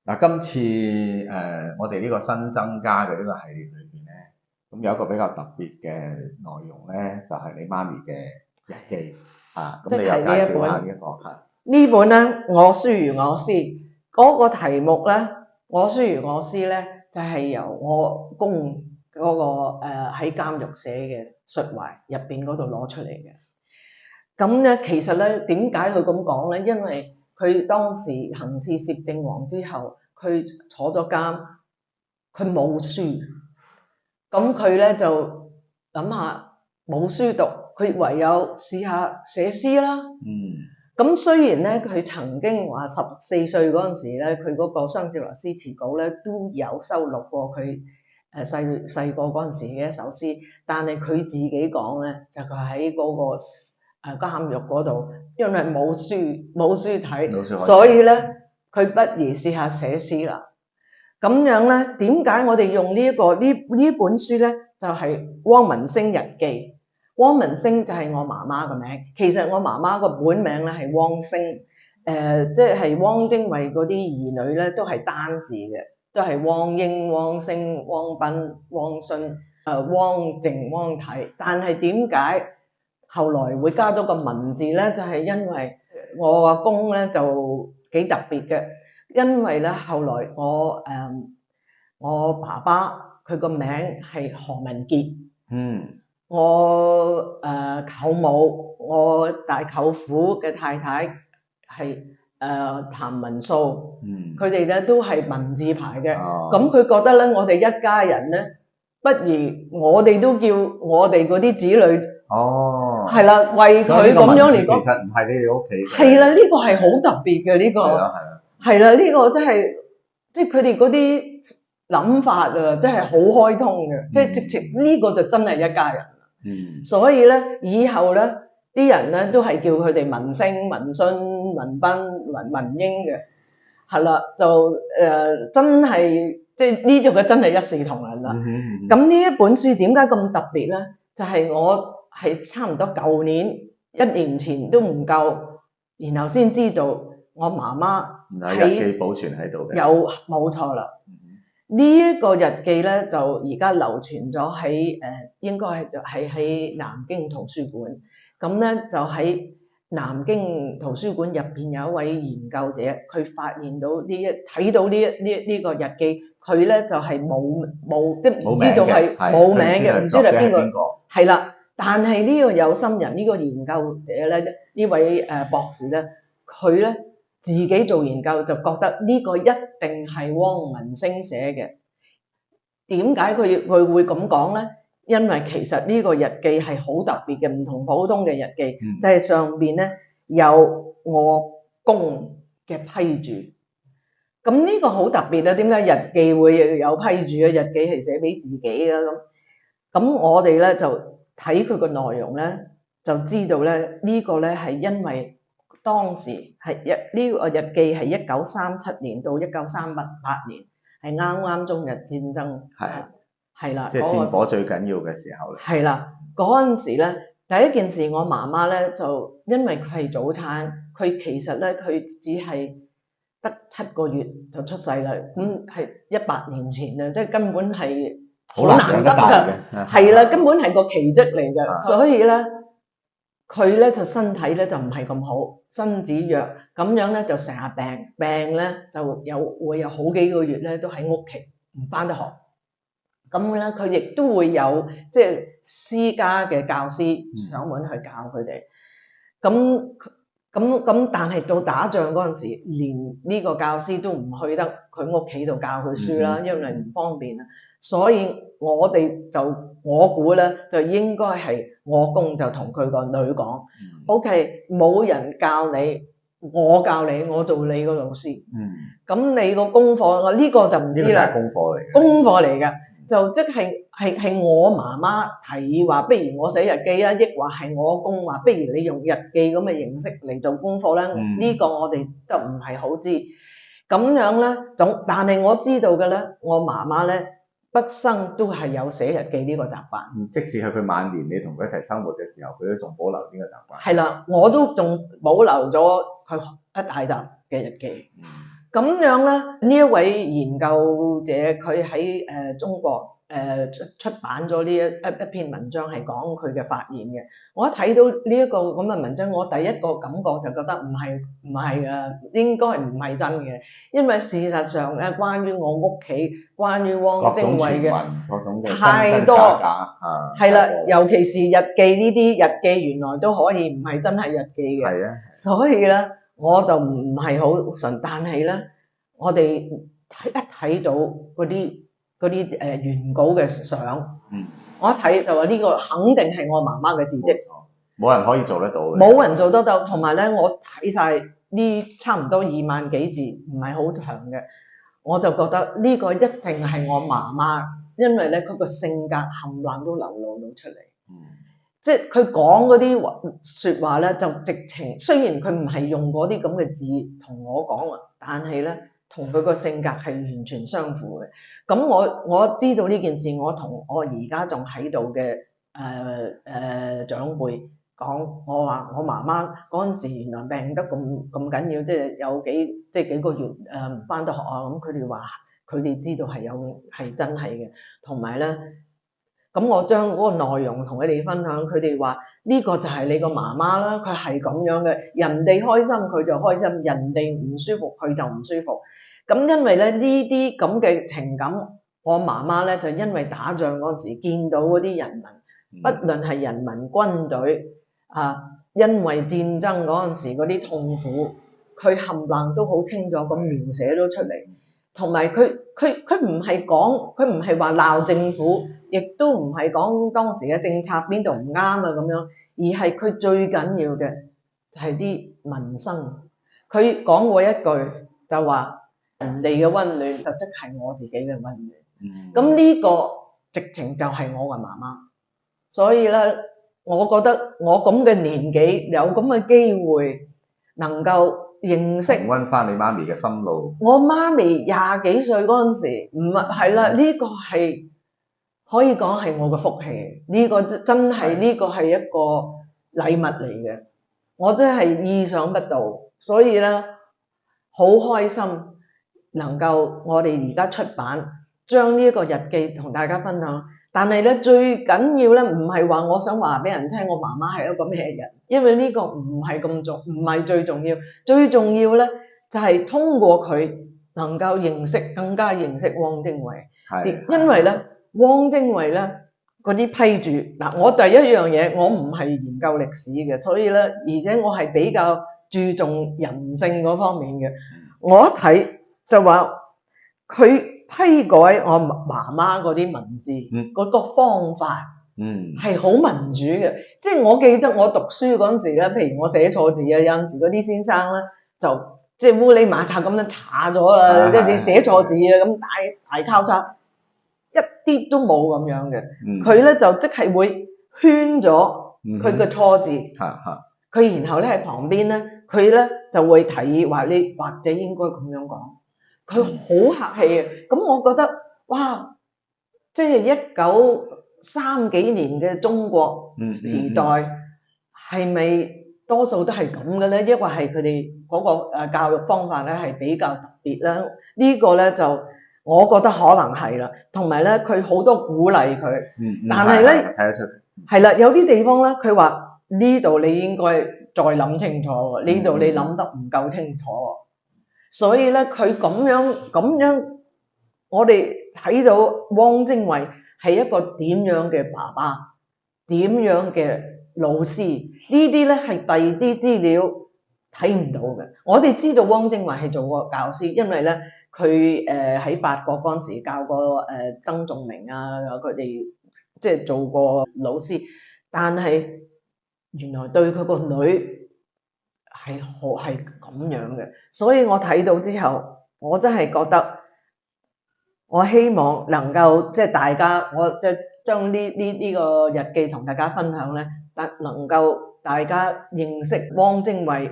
嗱，今次我哋呢個新增加嘅呢個系列裏邊咧，咁有一個比較特別嘅內容咧，就係、你媽咪嘅日記啊。咁你又介紹下呢一個嚇？呢本咧，我書如我師嗰個題目咧，我書如我師咧，就係由我公嗰個喺監獄寫嘅述懷入邊嗰度攞出嚟嘅。咁咧，其實咧，點解佢咁講咧？因為佢當時行刺攝政王之後，佢坐咗監，佢冇書，咁佢咧就諗下冇書讀，佢唯有試下寫詩啦。咁雖然咧，佢曾經話14歲嗰陣時咧，佢嗰個雙節流詩詞稿咧都有收錄過佢細個嗰陣時嘅一首詩，但係佢自己講咧，就佢喺嗰個監獄嗰度，因為冇書睇，所以咧佢不如試下寫詩啦。咁樣咧，點解我哋用呢本書咧？就係汪文星日記。汪文星就係我媽媽個名，其實我媽媽個本名咧係汪星，即係汪精衛嗰啲兒女咧都係單字嘅，都係汪英、汪星、汪斌、汪信、汪靜、汪體。但係點解後來會加咗個文字咧？就係因為我阿公咧就幾特別嘅，因為咧後來我爸爸佢個名係何文傑。我舅母，我大舅父嘅太太係譚文素，佢哋咧都係文字牌嘅。咁佢覺得咧，我哋一家人咧，不如我哋都叫我哋嗰啲子女，係啦，為佢咁樣嚟講，其實唔係你哋屋企嘅。係啦，呢個係好特別嘅呢個，係啦，呢個真係即係佢哋嗰啲諗法啊，真係好開通嘅，即係直情呢個就真係一家人。所以咧，以後咧啲人咧都係叫佢哋文星、文信、文斌、文英嘅，係啦，就真係即係呢種嘅真係一視同仁啦。咁呢一本書點解咁特別咧？就係我係差唔多舊年1年前都唔夠，然後先知道我媽媽喺日記保存喺度嘅，有冇錯啦。呢一個日記咧，就而家流傳咗喺應該係喺南京圖書館。咁咧就喺南京圖書館入邊有一位研究者，佢發現到睇到呢個日記，佢咧就係冇即唔知道係冇名嘅，唔知係邊個。係啦，但係呢個有心人，呢個研究者咧，呢位博士咧，佢咧自己做研究就覺得呢個一定係汪文星寫嘅。點解佢會咁講咧？因為其實呢個日記係好特別嘅，唔同普通嘅日記，就係上邊咧有我公嘅批注。咁呢個好特別啊！點解日記會有批注啊？日記係寫俾自己嘅咁我哋咧就睇佢個內容咧，就知道咧呢個咧係因為當時係呢個日記係1937年到1938年，係啱啱中日戰爭係啦，即係戰火最緊要嘅時候咧。係啦，嗰陣時咧，第一件事我媽媽咧就因為佢係早產，佢其實咧佢只係得7個月就出世啦，咁係100年前啊，即係根本係好難得㗎，係啦，根本係個奇蹟嚟㗎，所以咧佢咧就身體咧就唔係咁好，身子弱，咁樣咧就成日病咧就會有好幾個月咧都喺屋企唔返得學。咁咧，佢亦都會有即係私家嘅教師上門去教佢哋。咁，但係到打仗嗰陣時，連呢個教師都唔去得佢屋企度教佢書啦，因為唔方便啊。所以我估咧，就應該係我公就同佢個女講：OK， 冇人教你，我教你，我做你個老師。咁你個功課，我呢個就唔知啦。呢個就係功課嚟嘅。功課嚟嘅。就即係我媽媽提議話，不如我寫日記啊，抑或係我公話，不如你用日記咁嘅形式嚟做功課咧？呢個我哋都唔係好知。咁樣咧，但係我知道嘅咧，我媽媽咧畢生都係有寫日記呢個習慣。即使係佢晚年你同佢一齊生活嘅時候，佢都仲保留呢個習慣。係啦，我都仲保留咗佢一大沓嘅日記。咁樣咧，呢一位研究者佢喺中國出版咗呢一篇文章係講佢嘅發現嘅。我一睇到呢一個咁嘅文章，我第一個感覺就覺得唔係嘅，應該唔係真嘅，因為事實上咧，關於我屋企，關於汪精衛嘅各種嘅太多真真假假啊，係啦，尤其是日記呢啲日記，原來都可以唔係真係日記嘅。係啊，所以咧，我就唔係好信，但係咧，我哋一睇到嗰啲原稿嘅相，我一睇就話呢個肯定係我媽媽嘅字跡，冇人可以做得到嘅，冇人做得到。同埋咧，我睇晒呢差唔多2萬幾字，唔係好長嘅，我就覺得呢個一定係我媽媽，因為咧佢個性格冚唪唥都流露到出嚟。即係佢講嗰啲説話咧，就直情雖然佢唔係用嗰啲咁嘅字同我講啊，但係咧同佢個性格係完全相符嘅。咁我知道呢件事，我同我而家仲喺度嘅長輩講，我話我媽媽嗰陣時原來病得咁緊要，即係有幾個月唔返得學啊。咁佢哋話佢哋知道係真係嘅，同埋咧。咁我將嗰個內容同佢哋分享，佢哋話呢個就係你個媽媽啦，佢係咁樣嘅，人哋開心佢就開心，人哋唔舒服佢就唔舒服。咁因為咧呢啲咁嘅情感，我媽媽咧就因為打仗嗰時見到嗰啲人民，不論係人民軍隊啊，因為戰爭嗰陣時嗰啲痛苦，佢冚唪唥都好清楚咁描寫咗出嚟。同埋佢唔係講，佢唔係話鬧政府，亦都唔係講當時嘅政策邊度唔啱啊咁樣，而係佢最緊要嘅就係啲民生。佢講過一句就話：人哋嘅溫暖就即係我自己嘅溫暖。咁呢個直情就係我嘅媽媽。所以咧，我覺得我咁嘅年紀有咁嘅機會能夠認識重溫翻你媽咪嘅心路。我媽咪20幾歲嗰陣時，唔係啦，呢個係可以講係我嘅福氣。呢個真係呢個係一個禮物嚟嘅，我真係意想不到。所以咧，好開心能夠我哋而家出版，將呢一個日記同大家分享。但係咧，最緊要咧，唔係話我想話俾人聽我媽媽係一個咩人，因為呢個唔係咁重，唔係最重要。最重要咧就係通過佢能夠更加認識汪精衛。因為咧，汪精衛咧嗰啲批注嗱，我第一樣嘢我唔係研究歷史嘅，所以咧，而且我係比較注重人性嗰方面嘅。我一睇就話佢批改我媽媽嗰啲文字，嗰個方法係好民主嘅。即係我記得我讀書嗰陣時咧，譬如我寫錯字啊，有陣時嗰啲先生咧就即係烏里馬擦咁樣查咗啦，即係你寫錯字啊，咁大交叉，一啲都冇咁樣嘅。佢咧就即係會圈咗佢嘅錯字，佢然後咧喺旁邊咧，佢咧就會提議話你或者應該咁樣講。佢好客氣嘅，咁我覺得哇，即係1930幾年嘅中國時代，係咪多數都係咁嘅咧？抑或係佢哋嗰個教育方法咧係比較特別啦？呢個咧就我覺得可能係啦，同埋咧佢好多鼓勵佢，但係咧睇得出係啦，有啲地方咧佢話呢度你應該再諗清楚喎，呢度你諗得唔夠清楚。所以咧，佢咁樣，我哋睇到汪精衛係一個點樣嘅爸爸，點樣嘅老師，呢啲咧係第二啲資料睇唔到嘅。我哋知道汪精衛係做過教師，因為咧佢喺法國嗰陣時教過曾仲明啊，佢哋即係做過老師，但係原來對佢個女係咁樣嘅，所以我睇到之後，我真係覺得，我希望能夠即係大家，我即係將呢個日記同大家分享咧，能夠大家認識汪精衛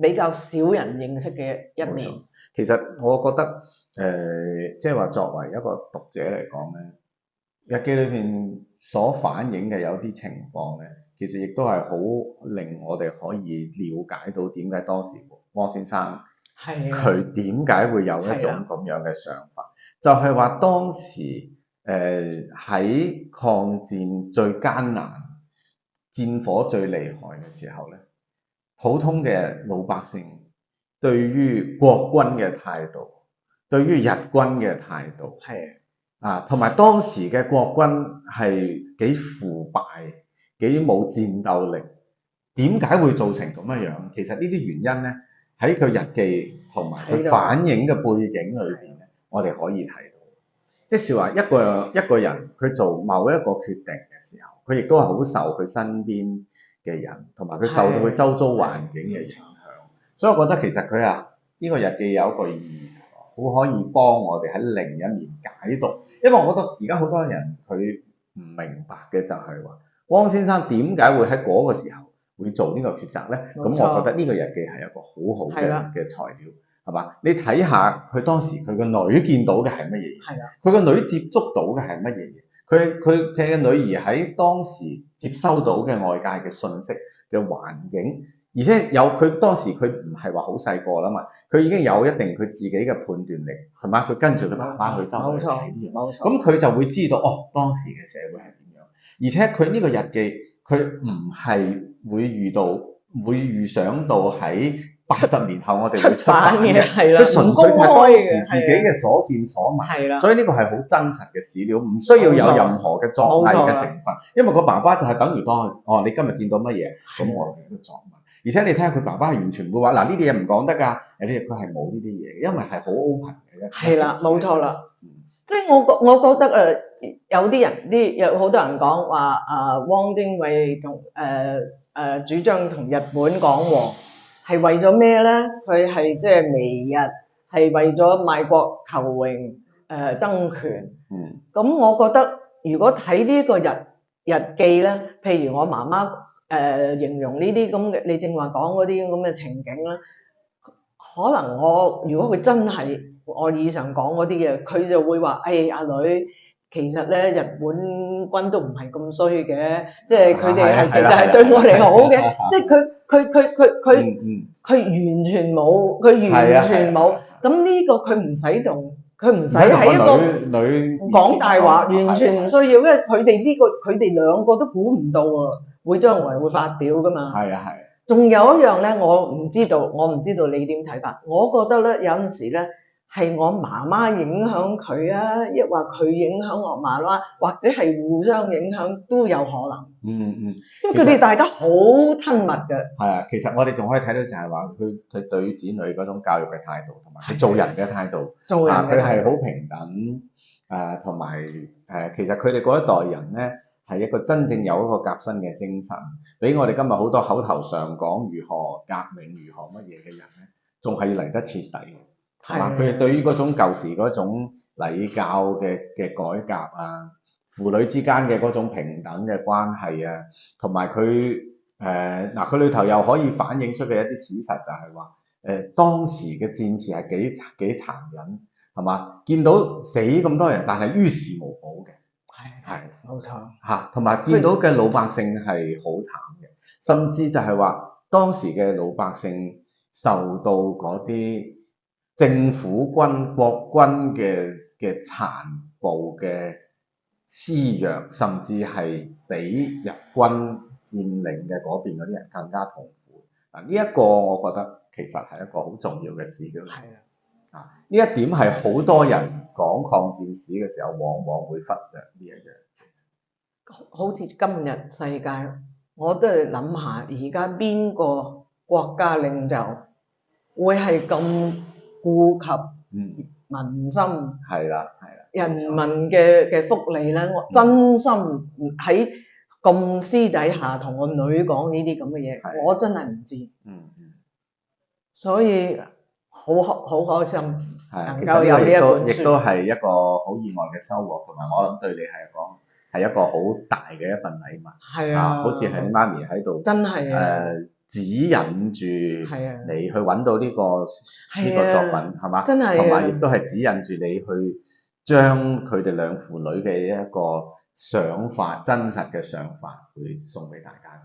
比較少人認識嘅一面。其實我覺得即係話作為一個讀者嚟講咧，日記裏邊所反映嘅有啲情況咧。其實亦都係好令我哋可以了解到點解當時汪先生係啊，佢點解會有一種咁樣嘅想法？就係話當時喺抗戰最艱難、戰火最厲害嘅時候咧，普通嘅老百姓對於國軍嘅態度，對於日軍嘅態度，係啊，同埋當時嘅國軍係幾腐敗、幾冇戰鬥力，點解會造成咁樣樣？其實呢啲原因咧，喺佢日記同埋佢反映嘅背景裏邊咧，我哋可以睇到。即係話一個人佢做某一個決定嘅時候，佢亦都係好受佢身邊嘅人，同埋佢受到佢周遭環境嘅影響。所以我覺得其實佢呢個日記有一個意義，好可以幫我哋喺另一面解讀。因為我覺得而家好多人佢唔明白嘅就係話，汪先生點解會喺嗰個時候會做呢個抉擇咧？咁我覺得呢個日記係一個好好嘅材料，係嘛？你睇下佢當時佢個女見到嘅係乜嘢嘢？佢個女接觸到嘅係乜嘢嘢？佢嘅女兒喺當時接收到嘅外界嘅信息嘅環境。而且佢當時佢唔係話好細個啦嘛，佢已經有一定佢自己嘅判斷力，係嘛？佢跟住佢爸爸去周圍睇啲嘢，咁佢就會知道當時嘅社會係點樣。而且佢呢個日記，佢唔係會預想到喺80年後我哋會出版嘅，佢純粹就係當時自己嘅所見所聞，所以呢個係好真實嘅史料，唔需要有任何嘅作偽嘅成分。因為個爸爸就係等於當你今日見到乜嘢，咁我哋都作文。而且你睇下佢爸爸係完全唔會話嗱，呢啲嘢唔講得㗎，佢係冇呢啲嘢，因為係好 open 嘅。係啦，冇錯啦。即係我覺得有啲人有好多人講話汪精衛同主張同日本講和係為咗咩咧？佢係即係媚日，係為咗賣國求榮爭權。咁我覺得如果睇呢個日記咧，譬如我媽媽形容呢啲咁嘅，你正話講嗰啲咁嘅情景啦，可能如果佢真係我以上講嗰啲嘅，佢就會話：阿女，其實咧日本軍都唔係咁衰嘅，即係佢哋係其實係對我哋好嘅，即係佢完全冇，咁呢個佢唔使喺一個女講大話，完全唔需要，因為佢哋兩個都估唔到啊！會將來會發表噶嘛？係。仲有一樣咧，我唔知道你點睇法？我覺得咧有陣時咧係我媽媽影響佢啊，抑或佢影響我媽媽，或者係互相影響都有可能。因為佢哋大家好親密嘅。係啊，其實我哋仲可以睇到就係話佢對於子女嗰種教育嘅態度，同埋佢做人嘅態度，佢係好平等同埋其實佢哋嗰一代人咧。係一個真正有一個革新嘅精神，比我哋今日好多口頭上講如何革命、如何乜嘢嘅人咧，仲係嚟得徹底嘅，係嘛？佢哋對於嗰種舊時嗰種禮教嘅改革啊，父女之間嘅嗰種平等嘅關係啊，同埋佢佢裏頭又可以反映出嘅一啲史實就係話當時嘅戰士係幾殘忍，係嘛？見到死咁多人，但係於事無補嘅。係冇錯嚇，同埋見到嘅老百姓係好慘嘅，甚至就係話當時嘅老百姓受到嗰啲政府國軍嘅殘暴嘅施虐，甚至係比日軍佔領嘅嗰邊嗰啲人更加痛苦。呢一個我覺得其實係一個好重要嘅史料。呢一點係好多人講抗戰史嘅時候，往往會忽略呢一樣。好似今日世界，我都係諗下，而家邊個國家領袖會係咁顧及民心？係啦，人民嘅福利咧，我真心喺咁私底下同我女講呢啲咁嘅嘢，我真係唔知。所以好開心，能夠有呢一本書，亦都係一個好意外嘅收穫，同埋我諗對你係講係一個好大嘅一份禮物。係啊，好似係你媽咪喺度，真係指引住你去揾到呢個作品，係嘛？真係，同埋亦都係指引住你去將佢哋兩父女嘅一個想法，真實嘅想法，會送俾大家。